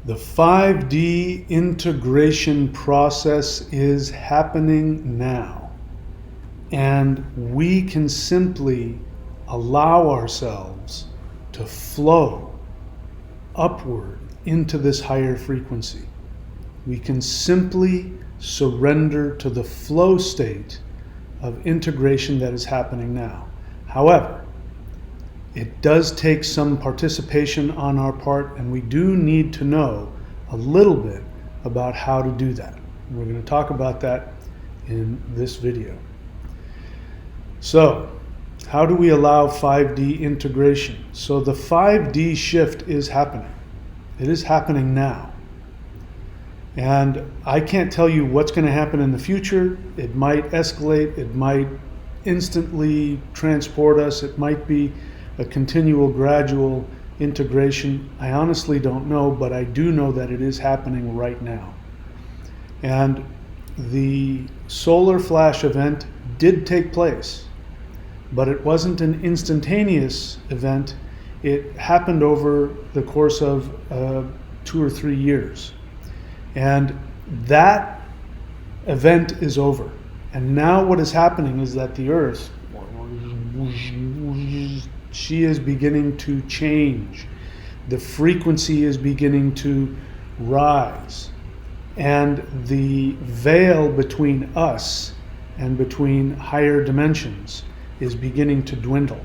The 5D integration process is happening now, and we can simply allow ourselves to flow upward into this higher frequency. We can simply surrender to the flow state of integration that is happening now. However, it does take some participation on our part, and we do need to know a little bit about how to do that. And we're going to talk about that in this video. So, how do we allow 5D integration? So the 5D shift is happening. It is happening now. And I can't tell you what's going to happen in the future. It might escalate. It might instantly transport us. It might be a continual, gradual integration. I honestly don't know, but I do know that it is happening right now. And the solar flash event did take place, but it wasn't an instantaneous event. It happened over the course of 2 or 3 years. And that event is over. And now what is happening is that the Earth, she is beginning to change. The frequency is beginning to rise. And the veil between us and between higher dimensions is beginning to dwindle.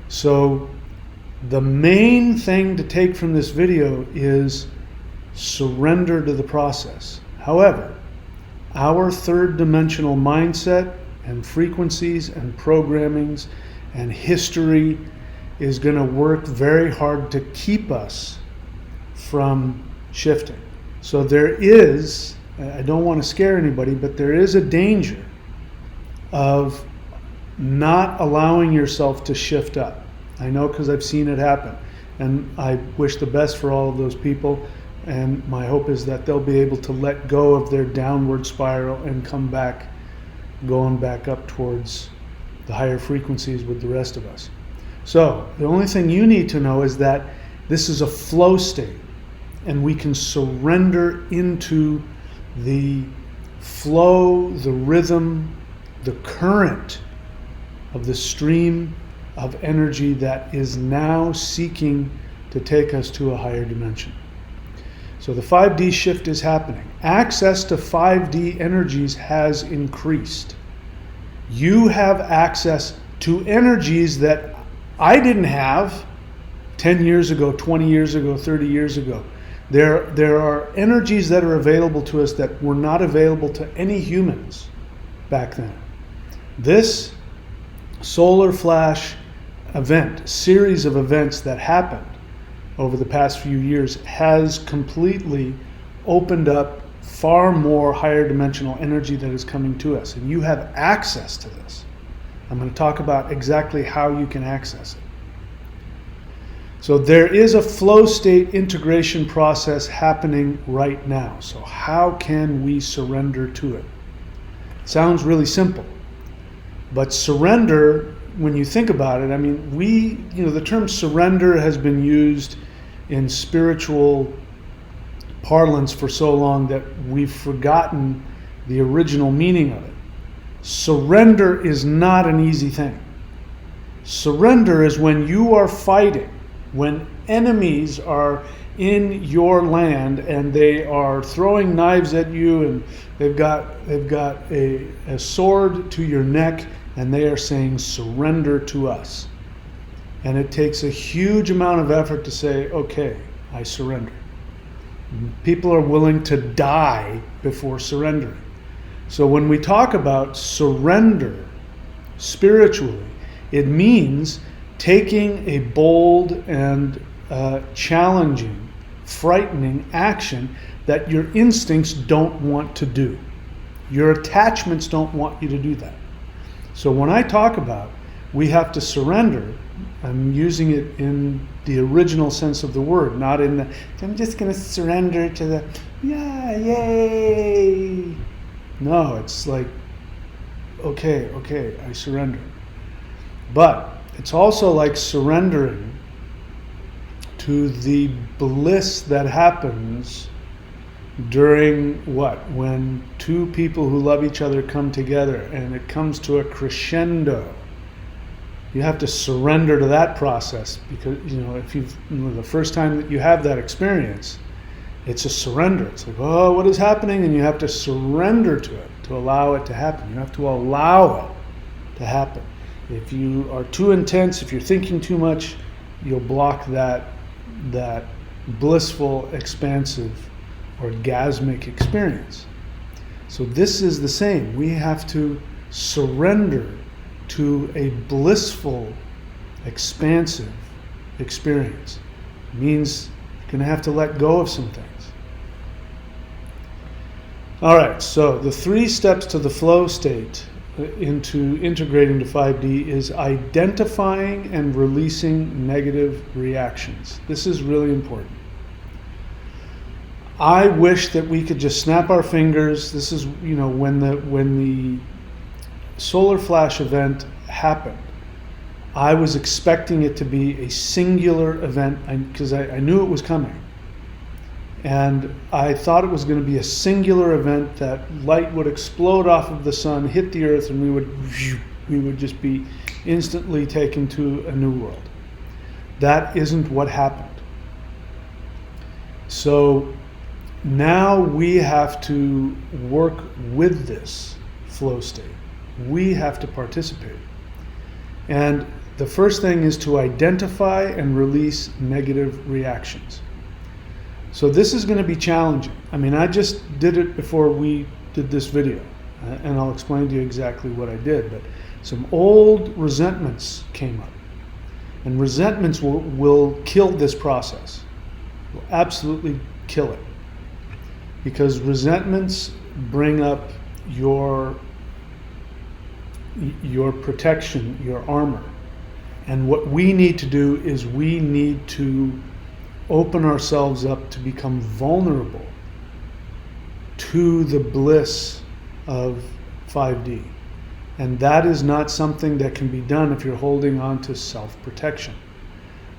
So the main thing to take from this video is surrender to the process. However, our third dimensional mindset and frequencies and programmings and history is going to work very hard to keep us from shifting. So there is, I don't want to scare anybody, but there is a danger of not allowing yourself to shift up. I know, because I've seen it happen, and I wish the best for all of those people, and my hope is that they'll be able to let go of their downward spiral and come back, going back up towards the higher frequencies with the rest of us. So the only thing you need to know is that this is a flow state, and we can surrender into the flow, the rhythm, the current of the stream of energy that is now seeking to take us to a higher dimension. So the 5D shift is happening. Access to 5D energies has increased. You have access to energies that I didn't have 10 years ago, 20 years ago, 30 years ago. There are energies that are available to us that were not available to any humans back then. This solar flash event, series of events that happened over the past few years, has completely opened up far more higher dimensional energy that is coming to us, and you have access to this. I'm going to talk about exactly how you can access it. So there is a flow state integration process happening right now. So how can we surrender to it? It sounds really simple, but surrender, when you think about it, I mean, the term surrender has been used in spiritual parlance for so long that we've forgotten the original meaning of it. Surrender is not an easy thing. Surrender is when you are fighting, when enemies are in your land and they are throwing knives at you, and they've got a sword to your neck, and they are saying, surrender to us. And it takes a huge amount of effort to say, okay, I surrender. People are willing to die before surrendering. So when we talk about surrender spiritually, it means taking a bold and challenging, frightening action that your instincts don't want to do. Your attachments don't want you to do that. So when I talk about we have to surrender, I'm using it in the original sense of the word, not in the, I'm just going to surrender to the, yeah, yay. No, it's like, okay, I surrender. But it's also like surrendering to the bliss that happens during when two people who love each other come together and it comes to a crescendo. You have to surrender to that process, because if the first time that you have that experience, it's a surrender. It's like, oh, what is happening? And you have to surrender to it to allow it to happen. You have to allow it to happen. If you are too intense, if you're thinking too much, you'll block that blissful, expansive, orgasmic experience. So this is the same. We have to surrender to a blissful, expansive experience. It means you're going to have to let go of some things. All right, so the 3 steps to the flow state into integrating to 5D is identifying and releasing negative reactions. This is really important. I wish that we could just snap our fingers. This is, when the solar flash event happened, I was expecting it to be a singular event because I knew it was coming. And I thought it was going to be a singular event, that light would explode off of the sun, hit the earth, and we would just be instantly taken to a new world. That isn't what happened. So now we have to work with this flow state. We have to participate. And the first thing is to identify and release negative reactions. So this is going to be challenging. I just did it before we did this video, and I'll explain to you exactly what I did. But some old resentments came up, and resentments will kill this process. Will absolutely kill it, because resentments bring up your protection, your armor. And what we need to do is we need to open ourselves up to become vulnerable to the bliss of 5D. And that is not something that can be done if you're holding on to self-protection.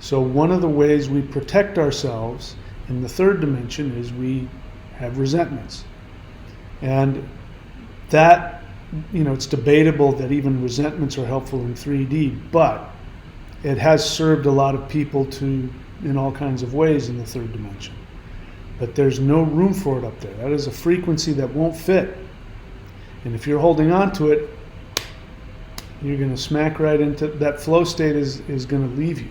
So one of the ways we protect ourselves in the 3rd dimension is we have resentments. And that, it's debatable that even resentments are helpful in 3D, but it has served a lot of people in all kinds of ways in the 3rd dimension. But there's no room for it up there. That is a frequency that won't fit. And if you're holding on to it, you're going to smack right into that flow state is going to leave you.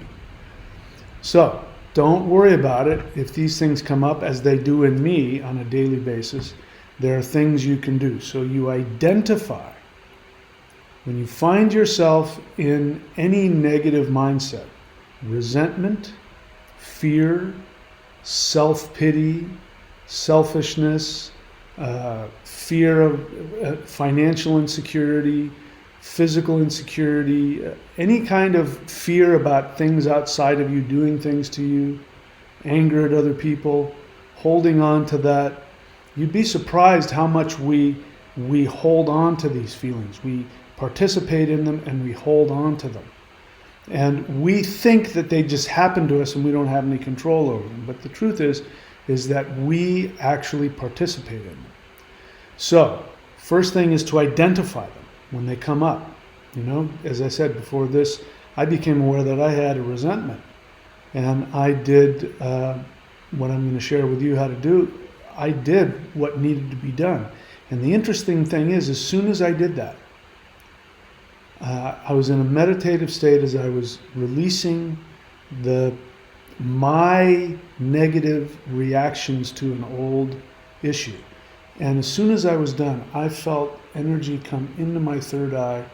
So don't worry about it. If these things come up, as they do in me on a daily basis, there are things you can do. So you identify. When you find yourself in any negative mindset, resentment, fear, self-pity, selfishness, fear of financial insecurity, physical insecurity, any kind of fear about things outside of you doing things to you, anger at other people, holding on to that, you'd be surprised how much we hold on to these feelings. We participate in them and we hold on to them. And we think that they just happen to us and we don't have any control over them. But the truth is that we actually participate in them. So, first thing is to identify them when they come up. As I said before this, I became aware that I had a resentment. And I did what I'm going to share with you how to do. I did what needed to be done. And the interesting thing is, as soon as I did that, I was in a meditative state as I was releasing my negative reactions to an old issue. And as soon as I was done, I felt energy come into my 3rd eye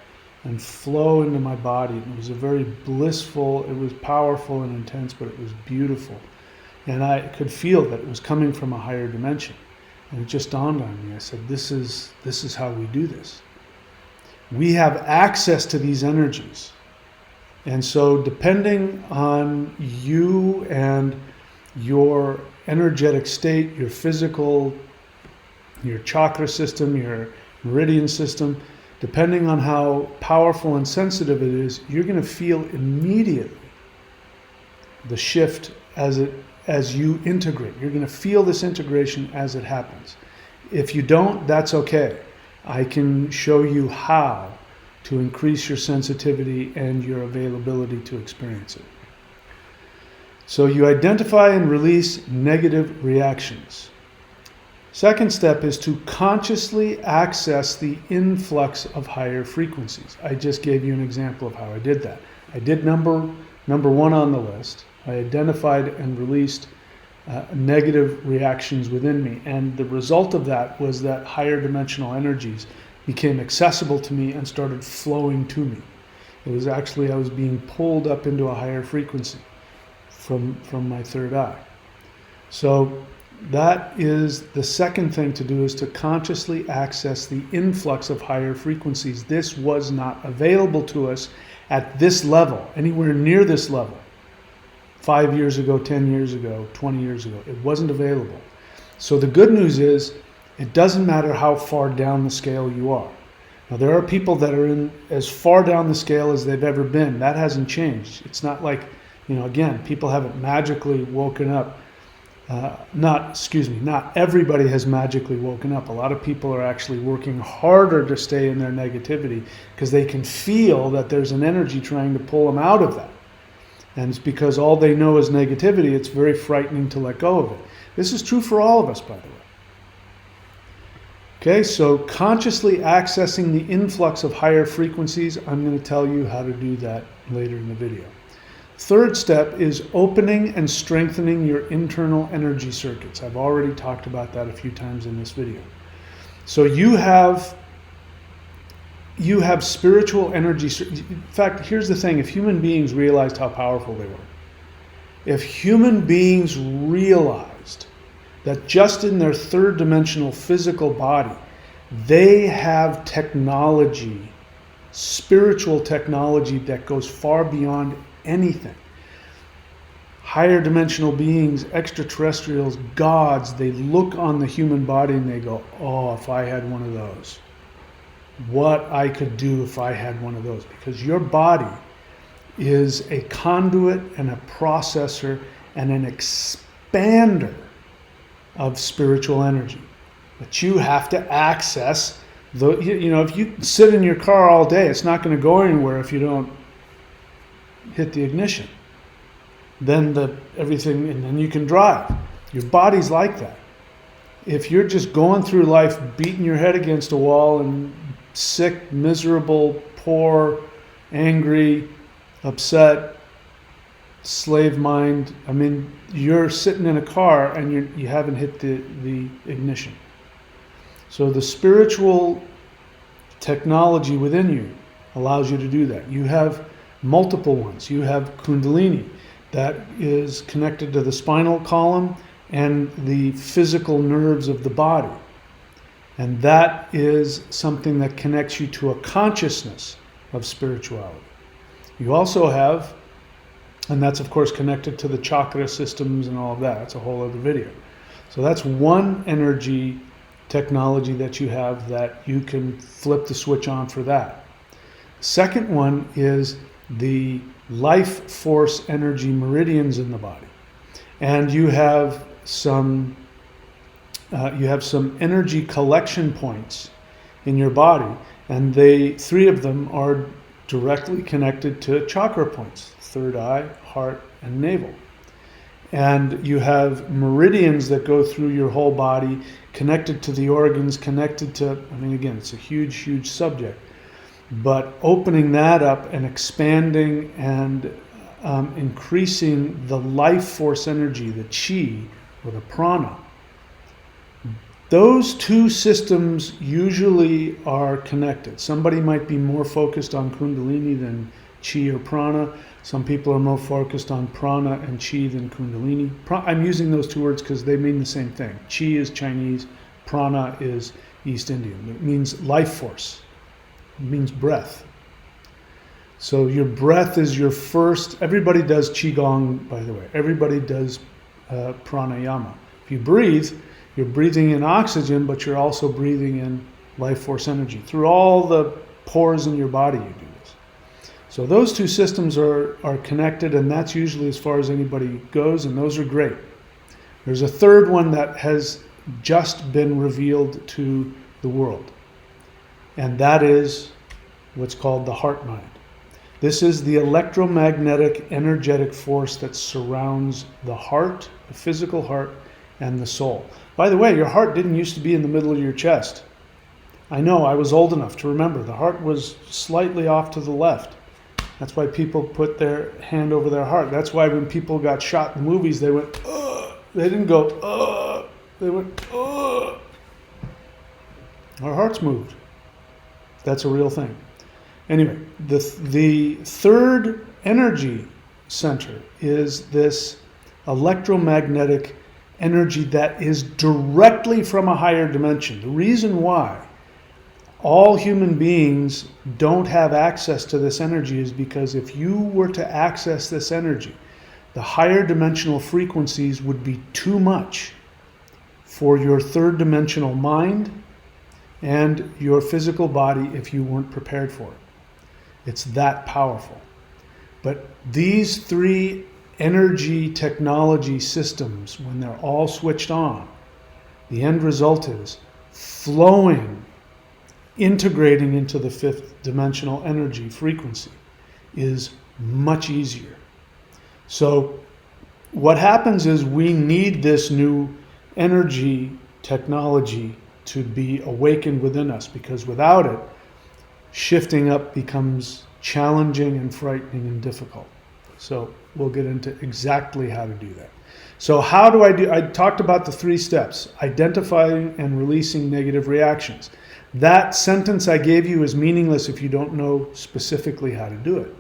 and flow into my body. And it was a very blissful, it was powerful and intense, but it was beautiful. And I could feel that it was coming from a higher dimension. And it just dawned on me. I said, this is how we do this. We have access to these energies. And so depending on you and your energetic state, your physical, your chakra system, your meridian system, depending on how powerful and sensitive it is, you're going to feel immediately the shift as you integrate. You're going to feel this integration as it happens. If you don't, that's okay. I can show you how to increase your sensitivity and your availability to experience it. So you identify and release negative reactions. Second step is to consciously access the influx of higher frequencies. I just gave you an example of how I did that. I did number one on the list. I identified and released negative reactions within me. And the result of that was that higher dimensional energies became accessible to me and started flowing to me. It was actually, I was being pulled up into a higher frequency from my third eye. So that is the second thing to do, is to consciously access the influx of higher frequencies. This was not available to us at this level, anywhere near this level. 5 years ago, 10 years ago, 20 years ago, it wasn't available. So the good news is, it doesn't matter how far down the scale you are. Now, there are people that are in as far down the scale as they've ever been. That hasn't changed. It's not like, again, people haven't magically woken up. Not everybody has magically woken up. A lot of people are actually working harder to stay in their negativity because they can feel that there's an energy trying to pull them out of that. And it's because all they know is negativity. It's very frightening to let go of it. This is true for all of us, by the way. Okay, so consciously accessing the influx of higher frequencies, I'm going to tell you how to do that later in the video. Third step is opening and strengthening your internal energy circuits. I've already talked about that a few times in this video. So you have spiritual energy. In fact, here's the thing. If human beings realized how powerful they were, if human beings realized that just in their third dimensional physical body, they have technology, spiritual technology that goes far beyond anything. Higher dimensional beings, extraterrestrials, gods, they look on the human body and they go, oh, if I had one of those. What I could do if I had one of those. Because your body is a conduit and a processor and an expander of spiritual energy. But you have to access if you sit in your car all day, it's not going to go anywhere if you don't hit the ignition. Then everything, and then you can drive. Your body's like that. If you're just going through life beating your head against a wall and sick, miserable, poor, angry, upset, slave mind, you're sitting in a car and you haven't hit the ignition. So the spiritual technology within you allows you to do that. You have multiple ones. You have Kundalini that is connected to the spinal column and the physical nerves of the body. And that is something that connects you to a consciousness of spirituality. You also have, and that's of course connected to the chakra systems and all of that. That's a whole other video. So that's one energy technology that you have that you can flip the switch on for that. Second one is the life force energy meridians in the body. And you have some energy collection points in your body, and three of them are directly connected to chakra points: third eye, heart, and navel. And you have meridians that go through your whole body, connected to the organs, connected to, again, it's a huge, huge subject. But opening that up and expanding and increasing the life force energy, the chi or the prana, those two systems usually are connected. Somebody might be more focused on Kundalini than chi or prana. Some people are more focused on prana and chi than Kundalini. I'm using those two words because they mean the same thing. Chi is Chinese, prana is East Indian. It means life force. It means breath. So your breath is your first. Everybody does Qigong, by the way. Everybody does pranayama. If you breathe, you're breathing in oxygen, but you're also breathing in life force energy. Through all the pores in your body, you do this. So those two systems are connected, and that's usually as far as anybody goes, and those are great. There's a third one that has just been revealed to the world, and that is what's called the heart mind. This is the electromagnetic energetic force that surrounds the heart, the physical heart, and the soul. By the way, your heart didn't used to be in the middle of your chest. I know, I was old enough to remember. The heart was slightly off to the left. That's why people put their hand over their heart. That's why when people got shot in movies, they went, ugh. They didn't go, ugh. They went, ugh. Our hearts moved. That's a real thing. Anyway, the third energy center is this electromagnetic energy that is directly from a higher dimension. The reason why all human beings don't have access to this energy is because if you were to access this energy, the higher dimensional frequencies would be too much for your third dimensional mind and your physical body if you weren't prepared for it. It's that powerful. But these three energy technology systems, when they're all switched on, the end result is flowing, integrating into the fifth dimensional energy frequency is much easier. So what happens is we need this new energy technology to be awakened within us, because without it, shifting up becomes challenging and frightening and difficult. So we'll get into exactly how to do that. So how do? I talked about the 3 steps: identifying and releasing negative reactions. That sentence I gave you is meaningless if you don't know specifically how to do it.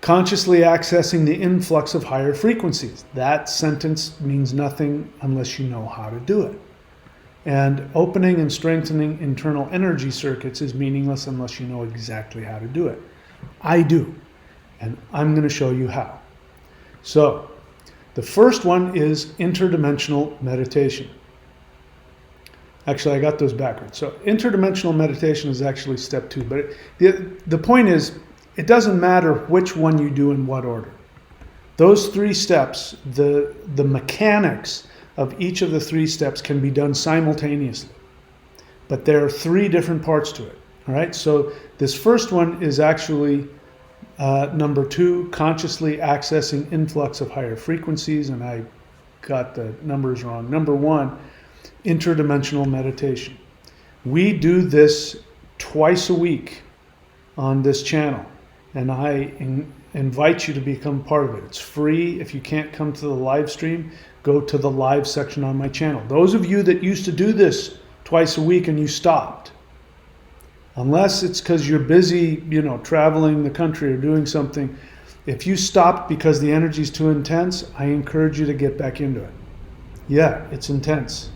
Consciously accessing the influx of higher frequencies. That sentence means nothing unless you know how to do it. And opening and strengthening internal energy circuits is meaningless unless you know exactly how to do it. I do, and I'm going to show you how. So, the first one is interdimensional meditation. Actually, I got those backwards. So, interdimensional meditation is actually step 2, but the point is, it doesn't matter which one you do in what order. Those 3 steps, the mechanics of each of the 3 steps can be done simultaneously. But there are 3 different parts to it. All right, so this first one is actually number 2, consciously accessing influx of higher frequencies, and I got the numbers wrong. Number 1, interdimensional meditation. We do this twice a week on this channel, and I invite you to become part of it. It's free. If you can't come to the live stream, go to the live section on my channel. Those of you that used to do this twice a week and you stopped, unless it's because you're busy, traveling the country or doing something, if you stopped because the energy is too intense, I encourage you to get back into it. Yeah, it's intense.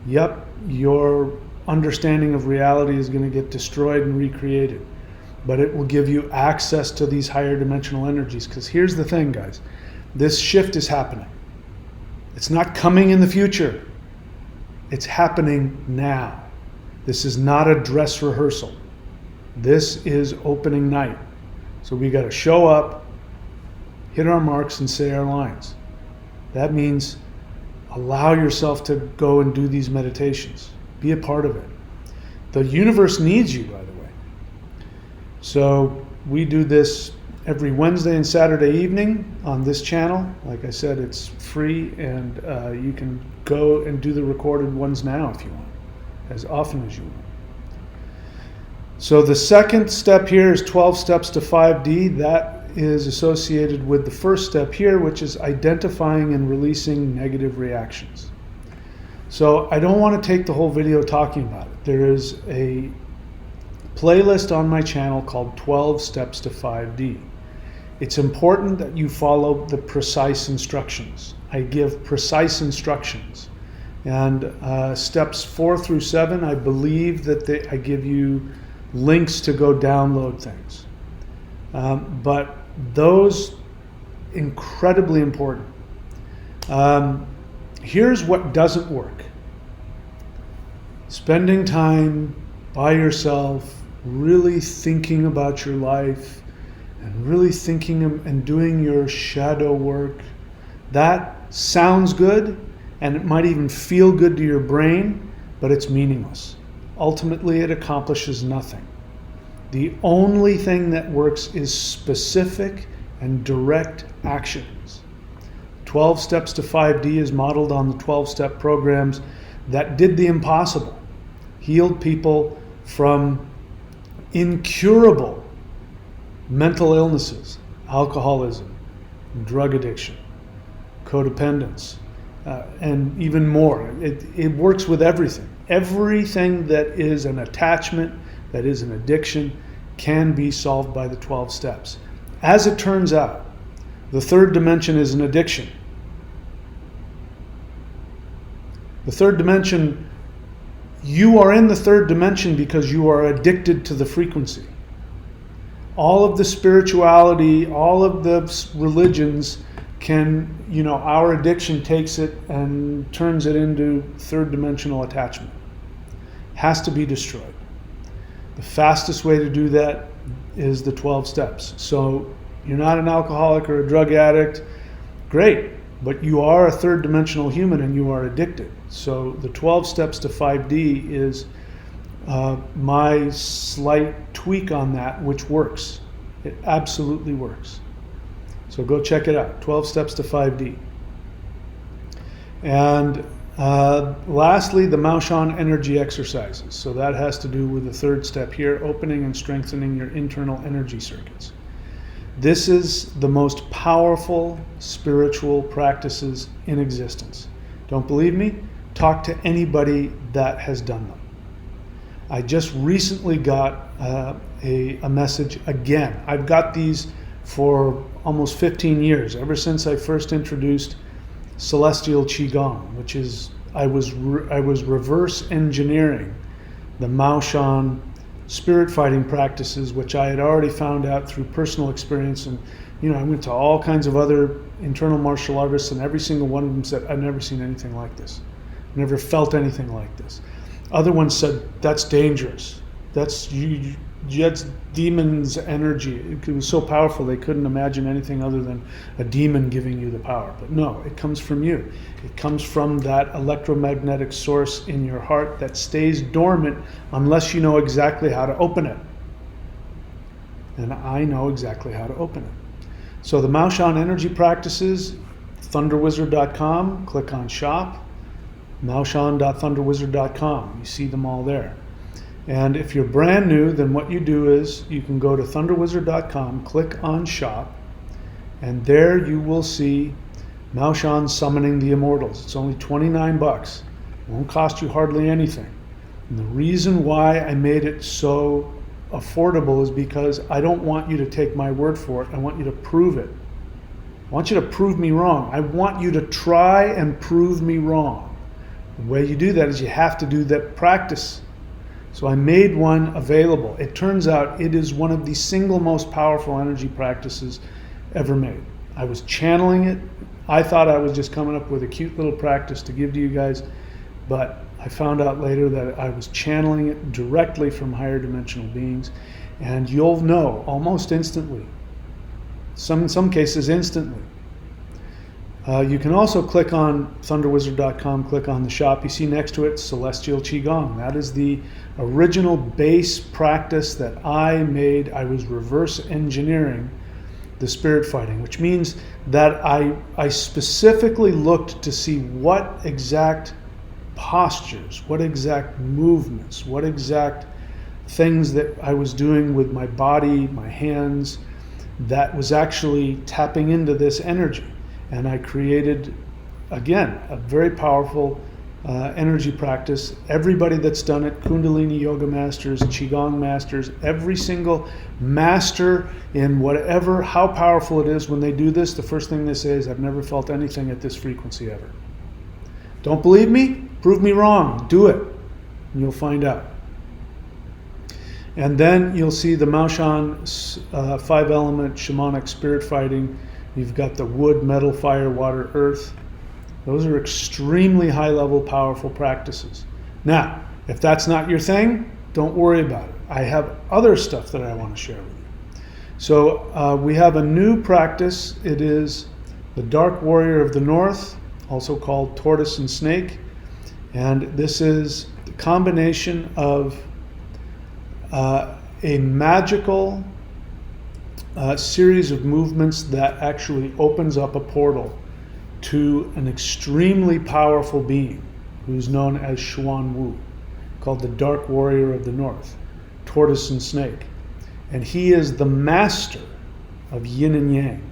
Yep, your understanding of reality is going to get destroyed and recreated. But it will give you access to these higher dimensional energies. Because here's the thing, guys. This shift is happening. It's not coming in the future. It's happening now. This is not a dress rehearsal. This is opening night. So we got to show up, hit our marks, and say our lines. That means allow yourself to go and do these meditations. Be a part of it. The universe needs you, by the way. So we do this every Wednesday and Saturday evening on this channel. Like I said, it's free, and you can go and do the recorded ones now if you want, as often as you want. So the second step here is 12 steps to 5D. That is associated with the first step here, which is identifying and releasing negative reactions. So I don't want to take the whole video talking about it. There is a playlist on my channel called 12 Steps to 5D. It's important that you follow the precise instructions. I give precise instructions. And steps 4 through 7, I believe that I give you links to go download things. But those, incredibly important. Here's what doesn't work. Spending time by yourself, really thinking about your life, and really thinking and doing your shadow work. That sounds good, and it might even feel good to your brain, but it's meaningless. Ultimately, it accomplishes nothing. The only thing that works is specific and direct actions. 12 Steps to 5D is modeled on the 12-step programs that did the impossible, healed people from incurable mental illnesses, alcoholism, drug addiction, codependence, and even more. It works with everything. Everything that is an attachment, that is an addiction, can be solved by the 12 steps. As it turns out, the third dimension is an addiction. The third dimension, you are in the third dimension because you are addicted to the frequency. All of the spirituality, all of the religions can, our addiction takes it and turns it into third dimensional attachment. Has to be destroyed. The fastest way to do that is the 12 steps. So you're not an alcoholic or a drug addict, great, but you are a third dimensional human and you are addicted. So the 12 steps to 5D is my slight tweak on that, which works. It absolutely works. So go check it out, 12 Steps to 5D. And lastly, the Maushan energy exercises. So that has to do with the third step here, opening and strengthening your internal energy circuits. This is the most powerful spiritual practices in existence. Don't believe me? Talk to anybody that has done them. I just recently got a message again. I've got these for almost 15 years, ever since I first introduced Celestial Qigong, which is, I was reverse engineering the Maushan spirit fighting practices, which I had already found out through personal experience. And I went to all kinds of other internal martial artists, and every single one of them said, I've never seen anything like this. Never felt anything like this. Other ones said, that's dangerous. That's demon's energy. It was so powerful they couldn't imagine anything other than a demon giving you the power. But no, it comes from you. It comes from that electromagnetic source in your heart that stays dormant unless you know exactly how to open it. And I know exactly how to open it. So the Maushan energy practices, thunderwizard.com, click on shop, maushan.thunderwizard.com. You see them all there. And if you're brand new, then what you do is you can go to thunderwizard.com, click on shop, and there you will see Maushan Summoning the Immortals. It's only $29. It won't cost you hardly anything. And the reason why I made it so affordable is because I don't want you to take my word for it. I want you to prove it. I want you to prove me wrong. I want you to try and prove me wrong. The way you do that is you have to do that practice. So I made one available. It turns out it is one of the single most powerful energy practices ever made. I was channeling it. I thought I was just coming up with a cute little practice to give to you guys, but I found out later that I was channeling it directly from higher dimensional beings, and you'll know almost instantly. In some cases instantly. You can also click on thunderwizard.com, click on the shop. You see next to it Celestial Qigong. That is the original base practice that I made. I was reverse engineering the spirit fighting, which means that I specifically looked to see what exact postures, what exact movements, what exact things that I was doing with my body, my hands, that was actually tapping into this energy. And I created, again, a very powerful energy practice. Everybody that's done it, Kundalini yoga masters, Qigong masters, every single master in whatever, how powerful it is, when they do this, the first thing they say is, I've never felt anything at this frequency ever. Don't believe me? Prove me wrong. Do it, and you'll find out. And then you'll see the Maushan 5-element shamanic spirit fighting. You've got the wood, metal, fire, water, earth. Those are extremely high-level, powerful practices. Now, if that's not your thing, don't worry about it. I have other stuff that I want to share with you. So we have a new practice. It is the Dark Warrior of the North, also called Tortoise and Snake. And this is the combination of a magical series of movements that actually opens up a portal to an extremely powerful being who's known as Xuan Wu, called the Dark Warrior of the North, Tortoise and Snake. And he is the master of yin and yang.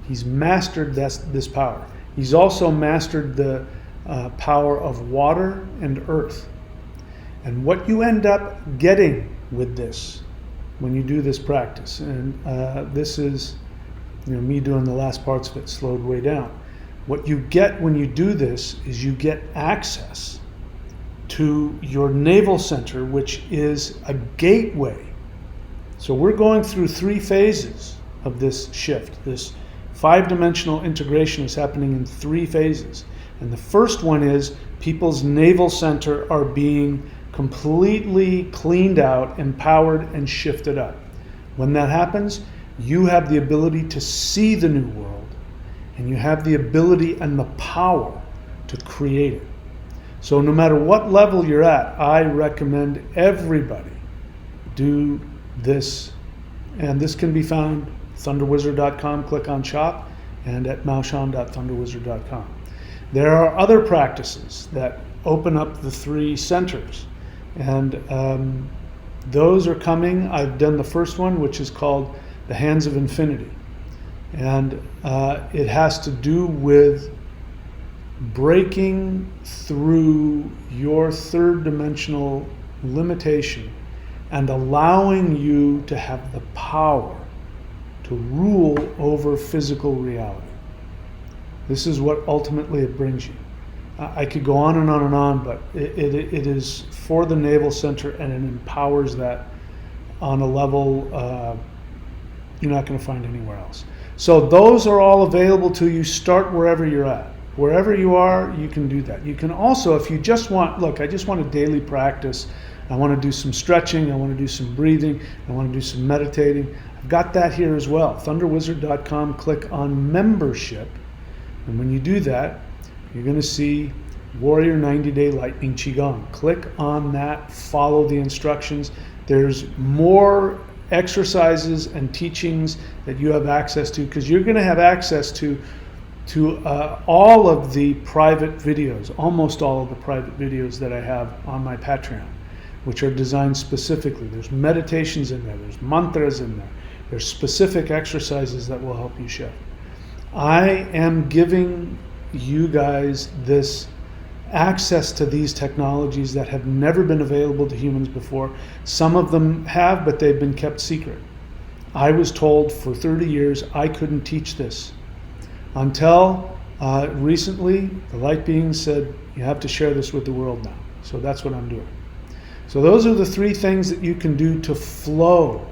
He's mastered this power. He's also mastered the power of water and earth. And what you end up getting with this when you do this practice, and this is me doing the last parts of it slowed way down. What you get when you do this is you get access to your navel center, which is a gateway. So we're going through 3 phases of this shift. This 5-dimensional integration is happening in 3 phases. And the first one is people's navel center are being completely cleaned out, empowered, and shifted up. When that happens, you have the ability to see the new world, and you have the ability and the power to create it. So no matter what level you're at, I recommend everybody do this. And this can be found thunderwizard.com, click on shop, and at maoshan.thunderwizard.com. There are other practices that open up the 3 centers, and those are coming. I've done the first one, which is called the Hands of Infinity, and it has to do with breaking through your 3rd dimensional limitation and allowing you to have the power to rule over physical reality. This is what ultimately it brings you. I could go on and on and on, but it is for the navel center, and it empowers that on a level you're not going to find anywhere else. So those are all available to you. Start wherever you're at. Wherever you are, you can do that. You can also, if you just want, look, I just want a daily practice. I want to do some stretching. I want to do some breathing. I want to do some meditating. I've got that here as well. Thunderwizard.com, click on membership. And when you do that, you're going to see Warrior 90-Day Lightning Qigong. Click on that, follow the instructions. There's more exercises and teachings that you have access to, because you're going to have access to all of the private videos, almost all of the private videos that I have on my Patreon, which are designed specifically. There's meditations in there, there's mantras in there, there's specific exercises that will help you shift. I am giving you guys this access to these technologies that have never been available to humans before. Some of them have, but they've been kept secret. I was told for 30 years I couldn't teach this until recently the light beings said, you have to share this with the world now. So that's what I'm doing. So those are the 3 things that you can do to flow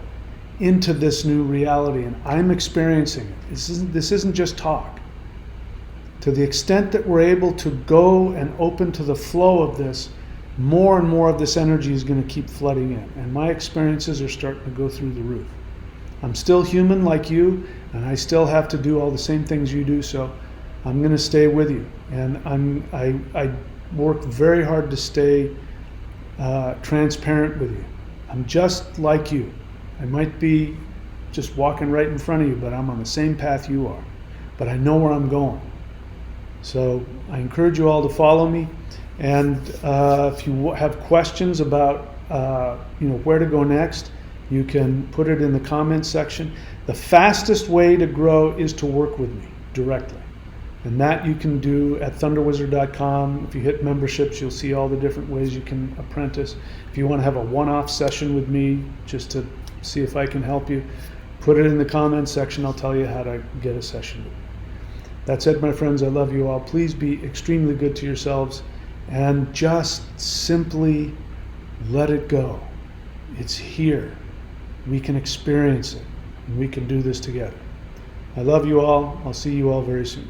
into this new reality, and I'm experiencing it. This isn't just talk. To the extent that we're able to go and open to the flow of this, more and more of this energy is going to keep flooding in. And my experiences are starting to go through the roof. I'm still human like you, and I still have to do all the same things you do, so I'm going to stay with you. And I work very hard to stay transparent with you. I'm just like you. I might be just walking right in front of you, but I'm on the same path you are. But I know where I'm going. So I encourage you all to follow me. And if you have questions about where to go next, you can put it in the comments section. The fastest way to grow is to work with me directly. And that you can do at thunderwizard.com. If you hit memberships, you'll see all the different ways you can apprentice. If you want to have a one-off session with me, just to see if I can help you, put it in the comments section. I'll tell you how to get a session with me. That's it, my friends. I love you all. Please be extremely good to yourselves and just simply let it go. It's here. We can experience it, and we can do this together. I love you all. I'll see you all very soon.